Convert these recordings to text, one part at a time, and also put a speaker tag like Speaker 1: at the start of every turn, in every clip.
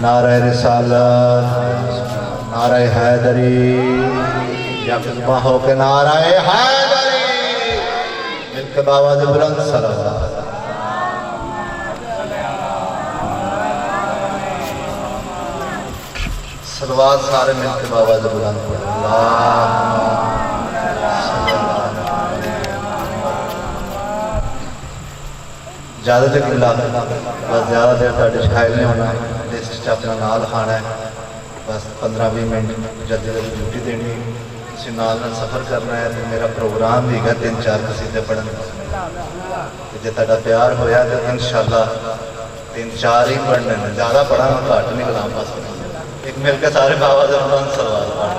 Speaker 1: नारे रिसालत, नारे हैदरी, यकजमा हो के नारे हैदरी, मिलके बाबा से बुलंद सलावत। सलवात सारे मिलके बाबा से बुलंद पढ़ो। ज़्यादा देर गिला बस ज़्यादा देर तुहाडे शायल नहीं होना, लिस्ट अपना नाल खाना है, बस 15-20 मिनट जल्दी जल्दी ड्यूटी देनी, तुसीं नाल नाल सफ़र करना है। तो मेरा प्रोग्राम भी है 3-4 कसीदे पढ़न, जे तुहाडा प्यार होया तो इंशाअल्लाह 3-4 ही पढ़ने, ज़्यादा पढ़ा घट नहीं कलाम बस एक मिलकर सारे बाबा से बुलंद सलवात पढ़।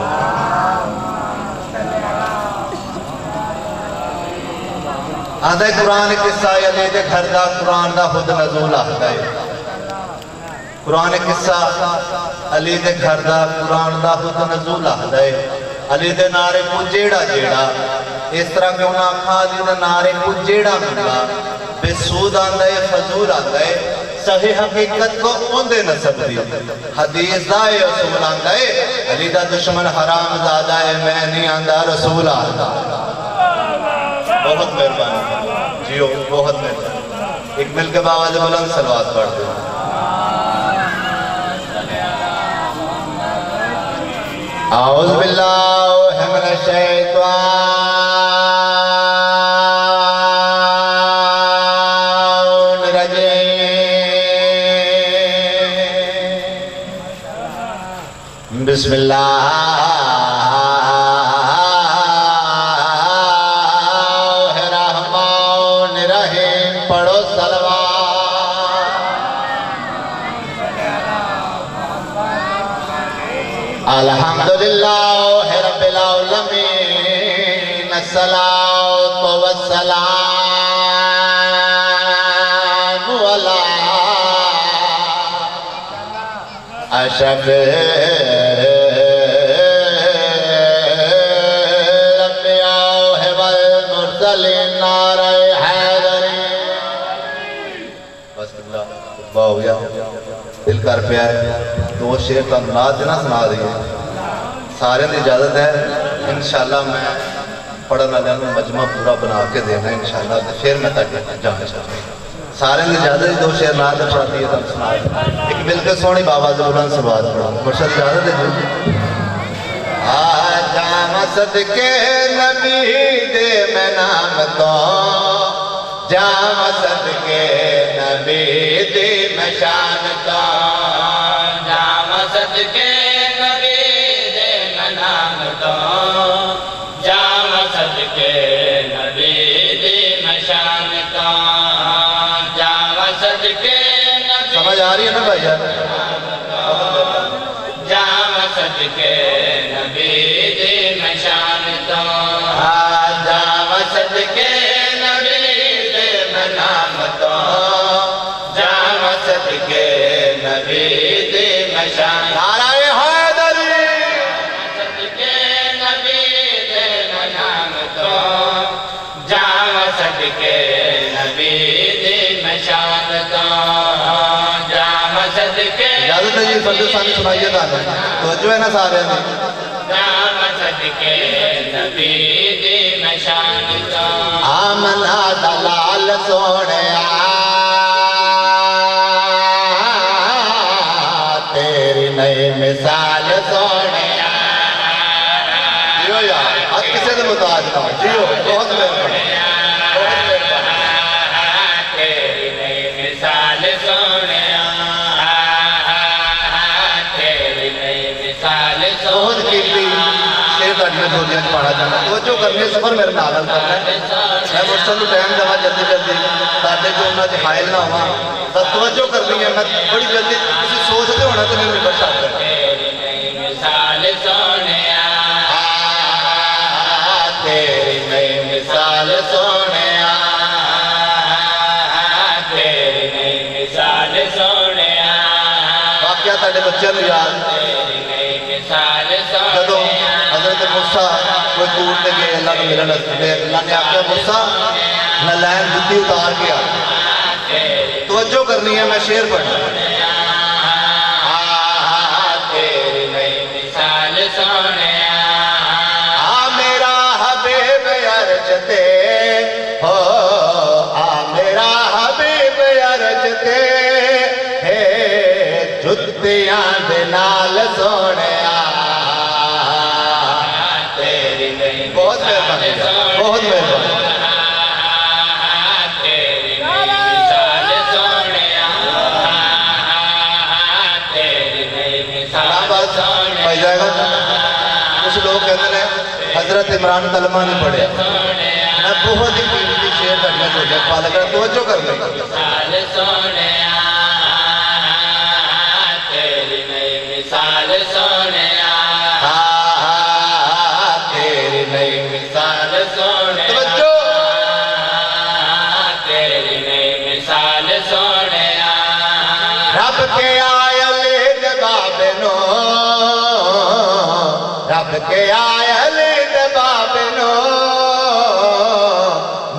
Speaker 1: आंदा कुरान किस्सा अली दे घर दा, कुरान दा खुद नज़ूल आखदा है। कुरान किस्सा अली दे घर दा, कुरान दा खुद नज़ूल आखदा है। अली दे नारे को जेड़ा जेड़ा, इस तरह क्यों ना आखा, अली दे नारे को जेड़ा मिला बेसूद आंदा है, फजूल आंदा है। सही हकीकत को ओंदे नसब दी हदीस दा रसूल आंदा है। अली दा दुश्मन हराम ज़ादा है, मैं नहीं आंदा रसूल आंदा। बहुत मेहरबानी जियो, बहुत मेहरबानी। एक मिल के बाबा से बुलंद सलवात पढ़ दो। औज़ बिल्लाहि मिनश शैतानिर रजीम, बिस्मिल्लाह पढ़ो सलवात। अल्हम्दुलिल्लाह रब्बिल आलमीन, अस्सलातु वस्सलामु अला अशरफिल अंबिया वल मुरसलीन, नारे हैदरी। बस हो गया, दिल कर पे दो शेर तो नाच ना सुना दिए। सारे की इजाजत है, इंशाअल्लाह मैं पढ़ने वाले मजमा पूरा बना के देना इंशाअल्लाह, तो फिर मैं तक जाना चाहूँगा। सारे की इजाजत, दो शेर ना तो पढ़ती है, तुम सुना एक मिलकर सोहनी बाबा से बुलंद सलवात पढ़ो। मुर्शद इजाजत है जी। जाम सदके नबी दे मैं नाम तो, जाम सदके नबी दे मैं शान तो,
Speaker 2: जाम सदके नबी दे मैं नाम तो, जाम सदके नबी दे मैं शान तो, जाम सदके नबी।
Speaker 1: समझ आ रही है ना भैया?
Speaker 2: जाम सदके नबी दे मैं शान तो, जाम सदके नबी दे मैं नाम तो, जाम सदके नबी दे मैं शान।
Speaker 1: नारे हैदरी,
Speaker 2: सदके नबी दे मैं नाम तो, जाम सदके नबी दे मैं शान तो, जाम सदके।
Speaker 1: इजाजत है जी, फर्द सानी सुनाइए था तो है ना सारे ने।
Speaker 2: जाम सदके नबी दे मैं शान तो,
Speaker 1: आमना दलाल सोने तेरी नई मिसाल सोने। जियो यार, आज किसी ने मुताज ना जियो, बहुत मेहरबानी।
Speaker 2: तेरी नई मिसाल सोने, तेरी नई मिसाल
Speaker 1: बहुत
Speaker 2: सोने।
Speaker 1: कीमती शेर ताड़ियां जोड़ियां पढ़ा जाना, तो जो करने सफर मेरे नाल करना है। मैं मुर्शद को टाइम देवा जल्दी जल्दी, ताकि जो उन्होंने हायल ना हुआ, बस तवज्जो करनी है। मैं बड़ी जल्दी किसी सोचते होना तो मैं मिम्बर साफ करना।
Speaker 2: तेरी नई मिसाल सोने,
Speaker 1: तेरी नई मिसाल सोने,
Speaker 2: तेरी नई मिसाल सोने,
Speaker 1: वाकया ताड़े बच्चों को याद
Speaker 2: तेरी नई मिसाल सोने।
Speaker 1: जदों हजरत मूसा कोई दूर से गए अल्लाह को मिलन वास्ते, अल्लाह ने आख्या मूसा नलैन जुत्ती उतार के आ। तवज्जो करनी है, मैं शेर पढ़ना। जुत्तियां दे नाल सोहणिया
Speaker 2: तेरी नहीं
Speaker 1: बहुत मेहरबानी बहुत मेहरबानी
Speaker 2: तेरी नहीं मिसाल सोहणिया तेरी नहीं मिसाल सोहणिया
Speaker 1: भाई जाएगा कुछ लोग कहते हैं हजरत इमरान कलमा नहीं पढ़े मैं बहुत ही कीमती शेर करना चाहिए पाला कर तवज्जो कर ले
Speaker 2: मिसाल सोहणिया तेरी नहीं मिसाल सोहणिया
Speaker 1: तेरी नई मिसाल
Speaker 2: सोहणिया
Speaker 1: तवज्जो
Speaker 2: तेरी नहीं मिसाल सोहणिया
Speaker 1: रब के आयल जवाब नो रब के आयल जवाब नो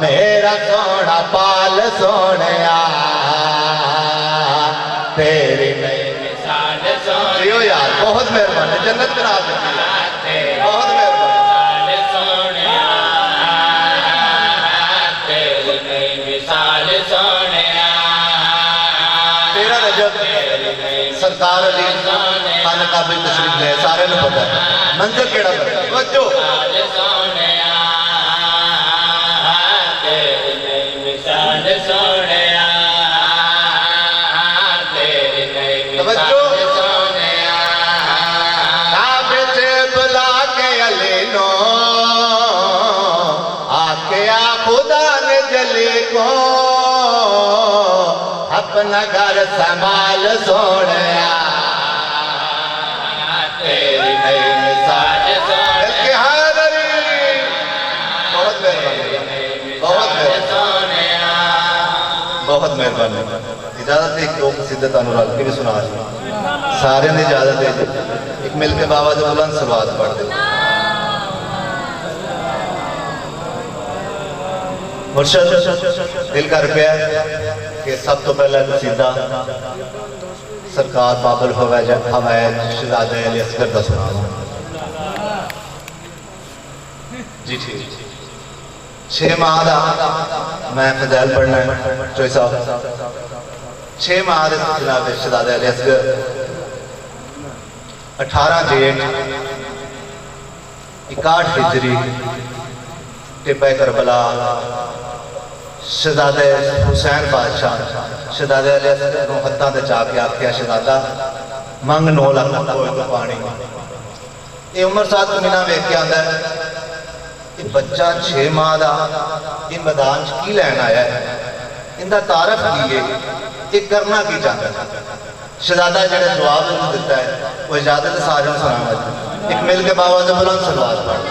Speaker 1: मेरा सोना पाल सोनिया तेरी नई
Speaker 2: मिसाल सोहणिया
Speaker 1: जियो यार बहुत मेहरबानी जन्नत बना देती है बहुत मेहरबानी
Speaker 2: मिसाल सोहणिया तेरी नहीं मिसाल सोहणिया
Speaker 1: तेरा रजब सरकार अली खान का भी तशरीफ ले सारे ने पता है मंजर केड़ा बता बच्चो
Speaker 2: सोहणिया तेरी नहीं मिसाल सोहणिया तेरी नहीं
Speaker 1: तवज्जो।
Speaker 2: मिसाल सोहणिया
Speaker 1: काबे से बुला के अली नो आके आ खुदा ने जली को अपना घर संभाल सोनिया तेरी नई मिसाल बल्कि हादरी बहुत मेहरबानी बहुत मेहरबानी बहुत मेहरबानी इजाजत एक दो सिद्धत अनुराग की भी सुना सारे ने इजाजत दे दी एक मिलके बाबा जो बुलंद सलवात पढ़ दे मुर्शद दिल कर पे कि सब तो पहला कसीदा सरकार बाबुल हवैज शहजादे अली असगर दा सुना जी ठीक 6 माह दा मैं फजैल पढ़ना है चोई साहब 6 माह दे जनाब शहजादे अली असगर 18 जेठ 61 हिजरी टिब्बे करबला शहजादे हुसैन बादशाह शहजादे अली असगर नूं हत्थां ते जाके आख्या शहजादा मंग 9 लाख पानी ये उमर साहब कमीना वेख के आंदा है ये बच्चा 6 माह दा ये मैदान च की लैन आया है इनका तारफ की है ये करना की चाहता है शहजादा जेड़ा जवाब दिता है वो इजाजत सारे सुनावा एक मिल के बाबा से बुलंद सलवात पढ़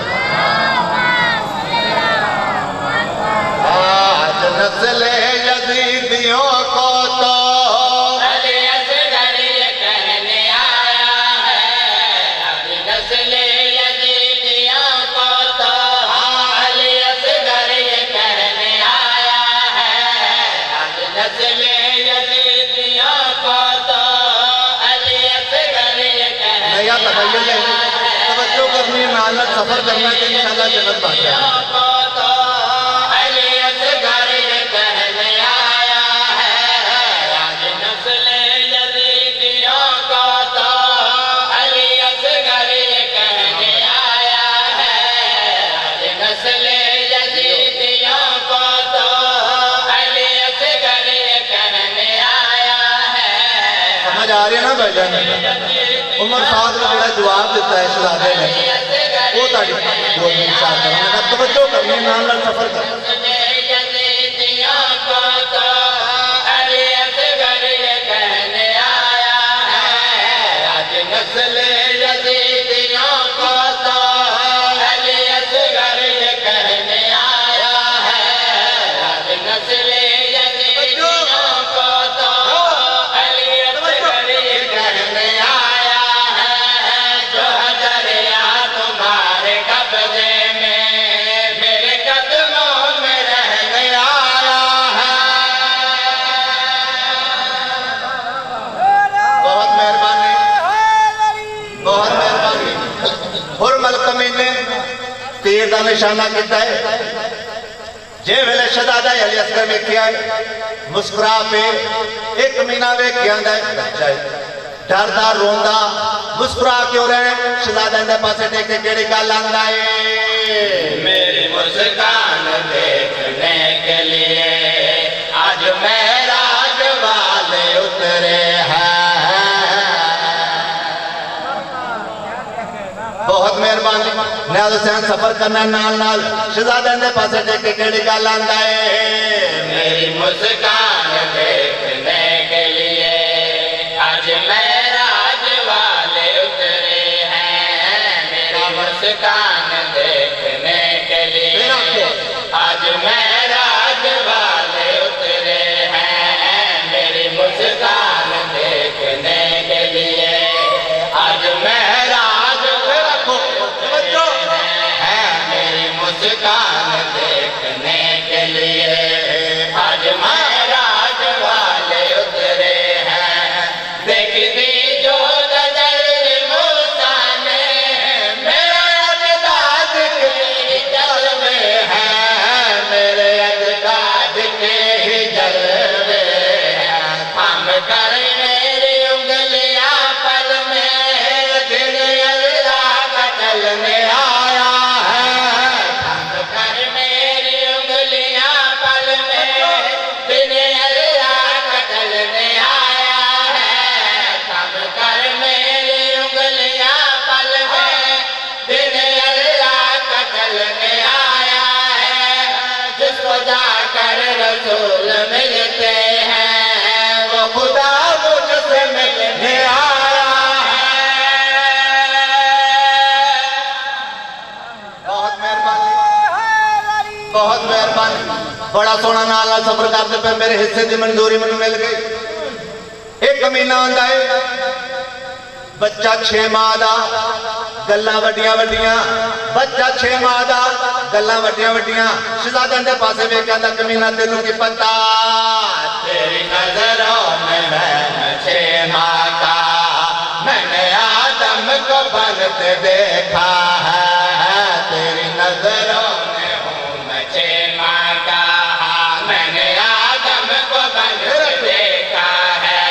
Speaker 1: आज नस्ल यजीदियों को तो
Speaker 2: अली असगर ये कहने आया है अब नस्ल यजीदियों को तो अली असगर ये कहने आया है अब नस्ल यजीदियों को तो अली असगर ये कहने
Speaker 1: नया तखय्युल है तवज्जो करनी है नाल नाल सफर करना है कि इंशाल्लाह जन्नत पा जाएंगे
Speaker 2: को तो अली असगर ये कहने आया है आज नस्ल यजीदियों को तो अली असगर ये कहने आया है आज नस्ल यजीदियों को तो अली असगर ये कहने आया है
Speaker 1: समझ आ रही है ना भाईजान उमर साहब ने जेड़ा जवाब दिता है शहजादे ने वो ताड़ी बोल में साथ करना मैं तवज्जो करनी है नाल नाल सफर करना
Speaker 2: यजीदियों को तो अली असगर ये कहने आया है आज नस्ल यजीदियों को तो अली असगर ये कहने आया है आज नस्ल यजीदियों को तो अली असगर ये कहने आया है जो हजरिया तुम्हारे कब्जे में मेरे कदमों में रहने आया है
Speaker 1: बहुत मेहरबानी बहुत मेहरबानी हुरमल कमीने तीर का निशाना किया है जे वेले शहजादा अली असगर वेखिया मुस्कुरा पे एक महीना वेख के आंदा है बच्चा है डरदा रोंदा मुस्कुरा क्यों रहे शहजादे दे पासे टेक के केड़ी गल आंदा है
Speaker 2: मेरी मुस्कान देखने के लिए आज मेराज वाले उतरे हैं।
Speaker 1: बहुत मेहरबानी न्याज हुसैन सफर करना नाल नाल शहजादे दे पासे टेक के केड़ी गल आंदा है
Speaker 2: मेरी मुस्कान देखने के लिए आज मेराज वाले उतरे हैं। मेरी मुस्कान देखने के लिए आज मेराज वाले उतरे हैं। मेरी मुस्कान देखने के लिए आज मेराज मेरी मुस्कान देखने के लिए आज महाराज वाले उतरे हैं। देखती जो गजल मूसा ने मेरे अजदाद के जलवे हैं। मेरे अजदाद के ही जलवे हैं। हम कर मेरी उंगलियां पल में दिन अल्लाह का चलने आया है। हम कर मेरी उंगलियां पल में दिन अल्लाह का चलने आया है। हम कर मेरी उंगलियां पल में दिन अल्लाह का चलने आया है। जिसको जाकर रसूल मिलते हैं वो खुदा मुझसे मिलने आया है।
Speaker 1: बहुत मेहरबानी बहुत मेहरबानी बड़ा सोना नाल नाल सफर करते पे मेरे हिस्से की मंजूरी मैनू मिल गई। एक कमीना आंदा है बच्चा 6 माह दा गल्लां वड्डियां वड्डियां बच्चा 6 माह दा गल्लां वड्डियां वड्डियां शहजादे दे पासे वेख के आंदा कमीना तेनू की पता
Speaker 2: तेरी नजरों में मैं 6 माह का मैंने आदम को बनते देखा है। तेरी नजरों में हूँ मैं 6 माह का मैंने आदम को बनते देखा है।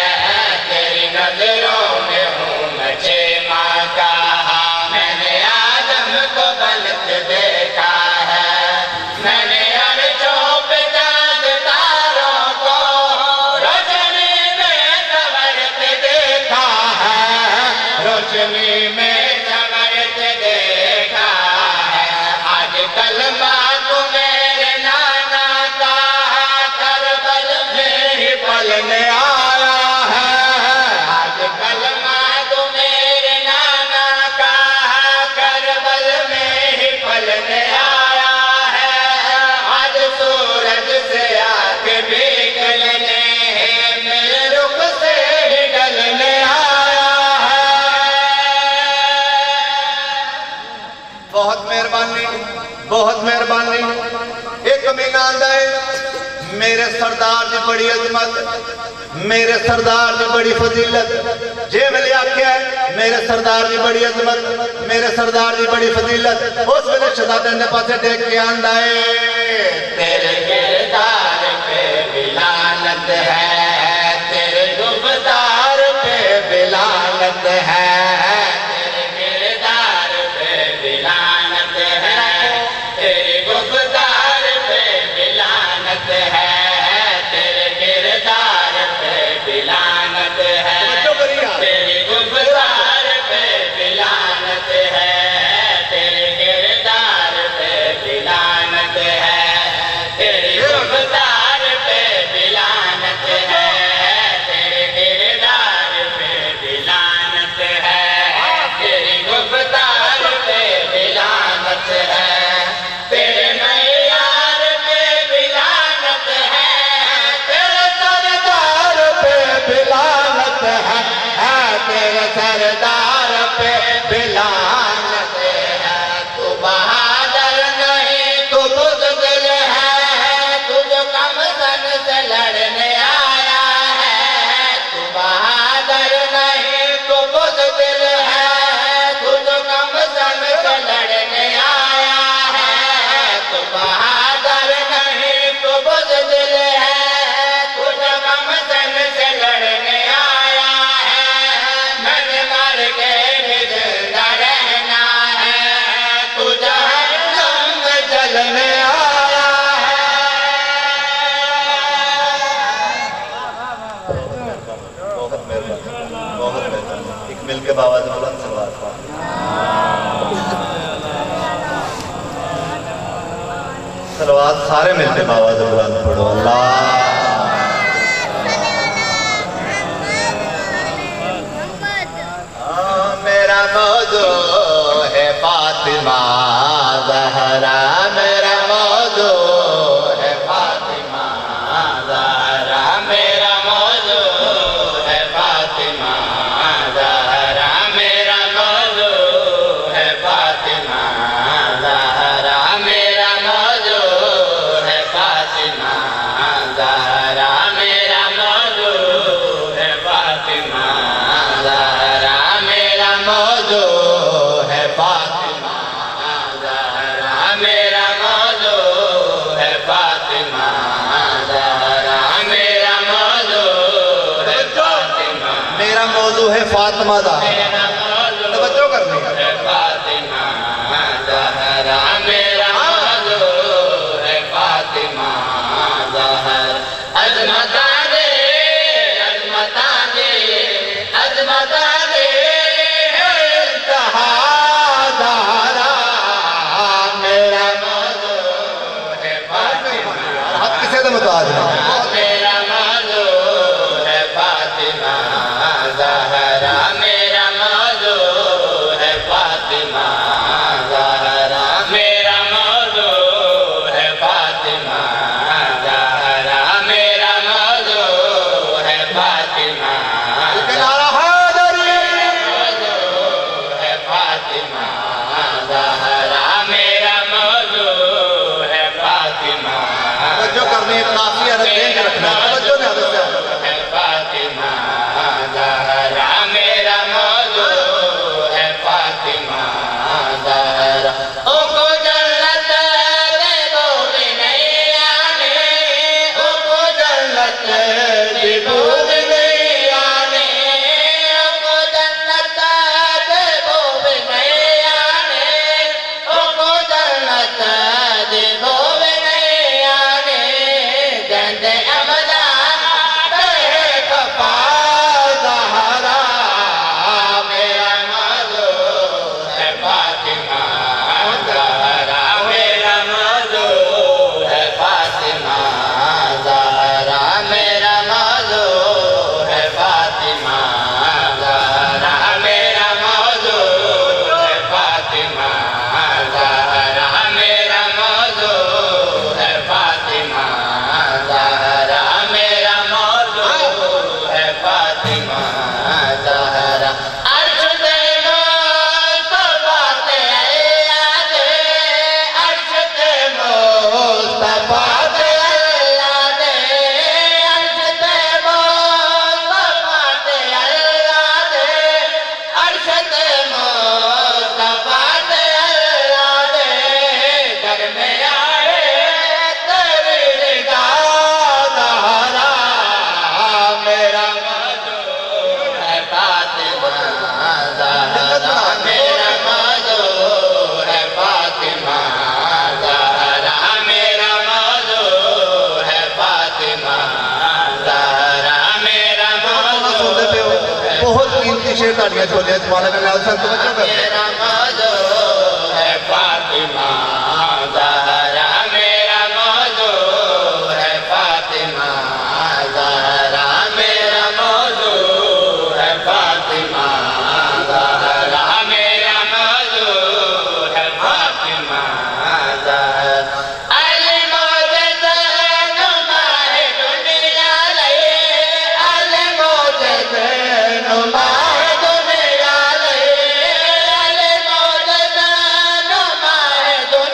Speaker 2: तेरी नजरों में हूँ मैं 6 माह का मैंने आदम को बनते देखा है। मैंने अर्शों पे चाँद तारों को रोशनी में संवरते देखा है। रोशनी में संवरते देखा है। आज कलमा को मेरे नाना का करबल में ही पलने आया है। आज कलमा को मेरे नाना का करबल में ही पलने आया है। आज सूरज से आके भीग लेने मेरे रुख से ही ढलने आया है।
Speaker 1: बहुत मेहरबानी बहुत मेहरबानी। एक कमीना आंदा है मेरे सरदार जी बड़ी अजमत मेरे सरदार जी बड़ी फजीलत जे वेले आख्या मेरे सरदार जी बड़ी अजमत मेरे सरदार जी बड़ी फजीलत उस वेले शहजादे दे पासे टेक के आंदा है
Speaker 2: तेरे किरदार पे भी लानत है। तेरे गुफ्तार पे भी लानत है। तेरे किरदार पे भी लानत है। तेरे गुफ्तार पे भी लानत है। तेरे किरदार पे भी लानत है। तेरे गुफ्तार पे भी लानत है। तेरे किरदार पे भी लानत है। तेरे गुफ्तार पे भी लानत है। तेरे किरदार पे भी लानत है। तेरे गुफ्तार पे भी लानत है। तेरे मयार पे भी लानत है। तेरे सरदार पे भी लानत है। तेरे सरदार पे भी लानत है। तू बहादुर नहीं तू बुज़दिल है। तू जो कम सन से लड़ने आया है। तू बहादुर नहीं तू बुज़दिल है। तू जो कम सन से लड़ने आया है। तू बहादुर नहीं तू बुज़दिल है। तू जो कम सन से लड़ने आया है।
Speaker 1: मिलके बाबा से बुलंद सलवात पढ़ो। सलवात सारे मिलके बाबा से बुलंद पढ़ो। अल्लाह मेरा मौजू है फातिमा ज़हरा, मेरा मौजू है फातिमा ज़हरा, मेरा मौजू है फातिमा ज़हरा, मेरा मौजू है फातिमा ज़हरा, मेरा मौजू है फातिमा ज़हरा, मेरा मौजू है फातिमा ज़हरा, मेरा मौजू है फातिमा ज़हरा, मेरा मौजू है फातिमा ज़हरा, मेरा मौजू है फातिमा, मेरा मौजू है फातिमा ज़हरा। तवज्जो करनी है। फातिमा ज़हरा, मेरा मौजू है फातिमा ज़हरा। अज़मता दे, अज़मता दे, अज़मता दे इंतहा ज़हरा, मेरा मौजू है फातिमा। हक किसे दे मुताज है? मेरा मौजू है फातिमा ज़हरा, मेरा मौजू है फातिमा ज़हरा, मेरा मौजू है फातिमा ज़हरा, मेरा मौजू है फातिमा ज़हरा, मौजू है फातिमा ज़हरा, मेरा मौजू है फातिमा। तवज्जो करनी है, काफी अरब देख रखना। तवज्जो नहीं आदत से है फातिमा ज़हरा, मेरा मौजू है फातिमा ज़हरा। ओ को जन्नत दे दो भी नहीं आने, ओ को जन्नत दे दो भी नहीं आने, ओ को जन्नत दे दो भी नहीं आने, ओ को जन्नत दे दो भी नहीं आने, कहते अमदा कहे कपा ज़हरा, मेरा मौजू है फातिमा ज़हरा, मेरा मौजू है फातिमा ज़हरा, मेरा मौजू है फातिमा ज़हरा, मेरा मौजू है फातिमा ज़हरा, मेरा मौजू है फातिमा ज़हरा, मेरा मौजू है फातिमा ज़हरा। अर्श दे मुस्तफा ते अल्लाह दे, अर्श दे मुस्तफा ते अल्लाह दे, अर्श दे मुस्तफा ते अल्लाह दे, अर्श दे मुस्तफा ते अल्लाह दे, घर में आए तेरी रिदा ज़हरा, मेरा मौजू है फातिमा ज़हरा, मेरा मौजू है फातिमा ज़हरा, मेरा मौजू है फातिमा ज़हरा, मेरा मौजू बहुत कीमती शेर ताड़ियां छोलियां तुम्हारा का नाम संत बच्चों का। मेरा मौजू है फातिमा ज़हरा, मेरा मौजू है फातिमा ज़हरा, मेरा मौजू है फातिमा ज़हरा, मेरा मौजू है फातिमा ज़हरा। अली मौजे नुमा है दुनिया लई, अली मौजे नुमा है दुनिया लई, अली मौजे नुमा है दुनिया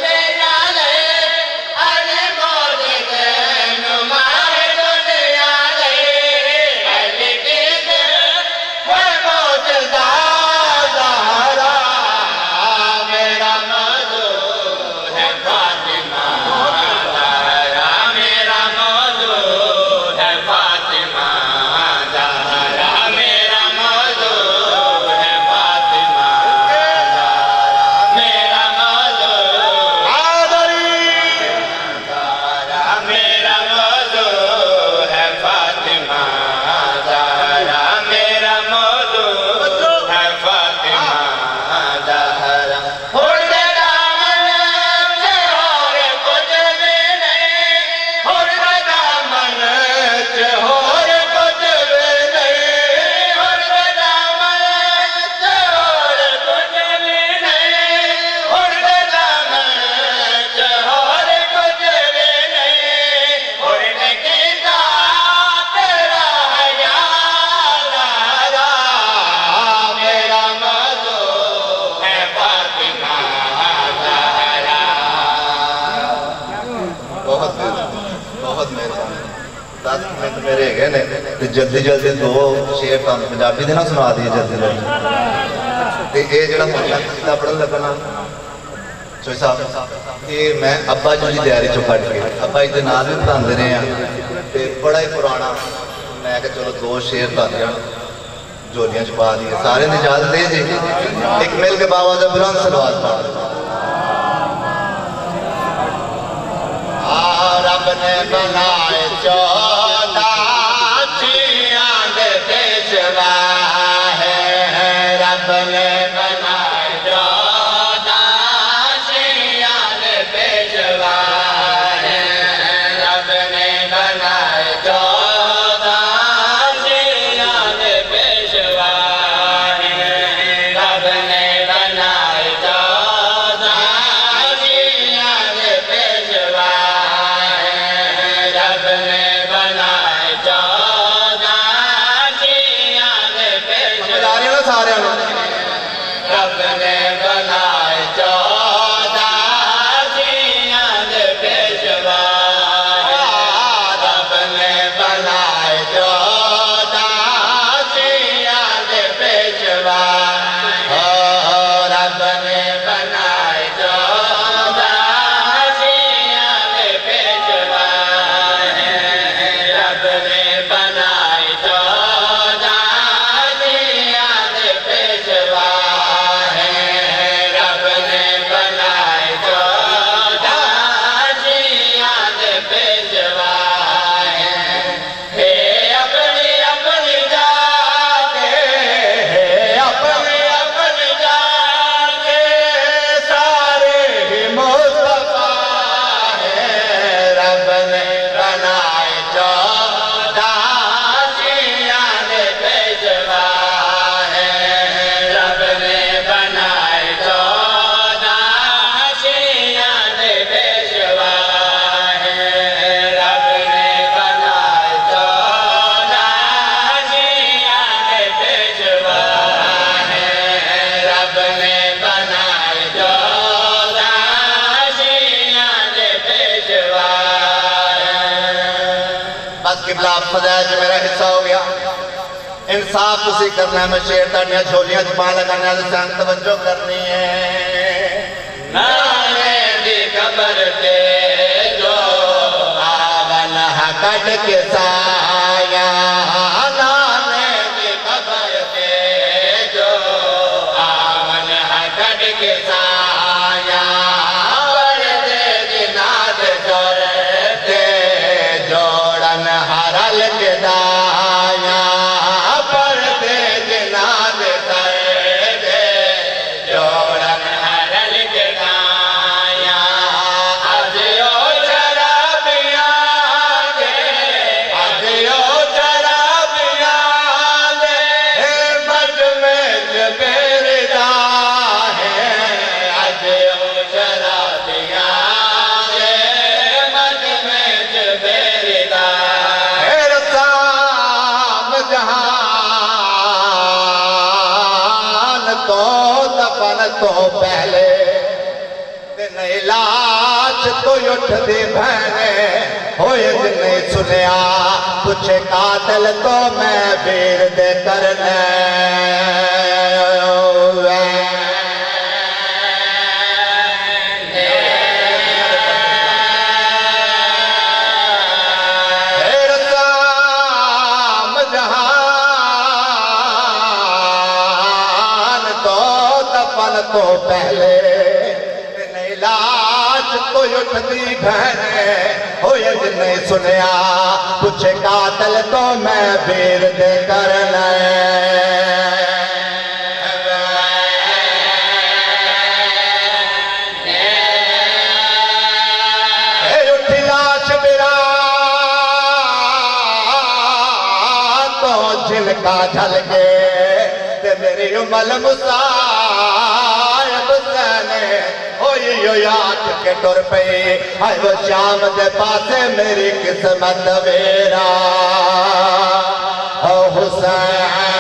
Speaker 1: 10 मिनट मेरे है ने ते जल्दी जल्दी दो शेर तुहानू पंजाबी दे ना सुना दिए जल्दी जल्दी ते ये जेड़ा मुंडा सीधा पढ़न लगा ना चोई साहब ये मैं अब्बा जी की तैयारी चो कट के अब्बा जी के नाम भी पढ़ाते रहे हैं ते बड़ा ही पुराना मैं कहा चलो दो शेर तुहानू झोलियां च पा दिए सारे ने इजाजत दे जी एक मिल के बाबा का बुलंद सलवात पढ़
Speaker 2: रब ने बनाए 14 चियां दे पेशवा है रब ने बनाए 14 चियां दे पेशवा है रब ने बनाए 14 चियां दे पेशवा है रब ने बनाए 14 चियां दे पेशवा
Speaker 1: सारे
Speaker 2: रब ने बनाए 14 चियां दे पेशवा रब ने बनाए 14 चियां दे पेशवा रब ने बनाए 14 चियां दे पेशवा रब ने बनाए 14 चियां दे पेशवा है रब ने बनाए 14 चियां दे पेशवा है अपनी अपनी जाके अपनी अपनी जाके सारे ही मुस्तफा है रब ने बनाए 14 चियां दे पेशवा है रब ने बनाए 14 चियां दे पेशवा है रब ने बनाए 14 चियां दे पेशवा है रब ने बनाए 14 चियां दे पेशवा
Speaker 1: बस किबला आप फजाइल जो मेरा हिस्सा हो गया इंसाफ तुसी करना है मैं शेर ताड़ियां झोलियां च पान लगाने वाले ध्यान तवज्जो करनी है
Speaker 2: नाने दी कबर ते जो आवन कट के साया नाने दी कबर ते जो आवन कट के साया पर्दे दी नाद करते जोड़न हरल के दाया पर्दे दी नाद करते जोड़न हरल के दाया आज ओ शराबियां के आज ओ शराबियां दे मज में जबेरदा है आज ओ शराबियां दे मज में जबेरदा
Speaker 1: रसाम जहान तो दफन तो पहले ते नहीं लाश तो उठदी भैने होए जिन्हें सुनिया पूछे कातिल तो मैं वीर दे करने रसाम जहान तो दफन तो पहले नहीं लाश तो उठदी भैने होए जिन्हें सुनिया पूछे कातिल तो मैं वीर दे करने उठी लाश बिरा तो जिनका झलके ते मेरी उमल मुसायब सने होई यो याद के टुर पे हाय वो शाम दे पासे मेरी किस्मत वेरा ओ हुसैन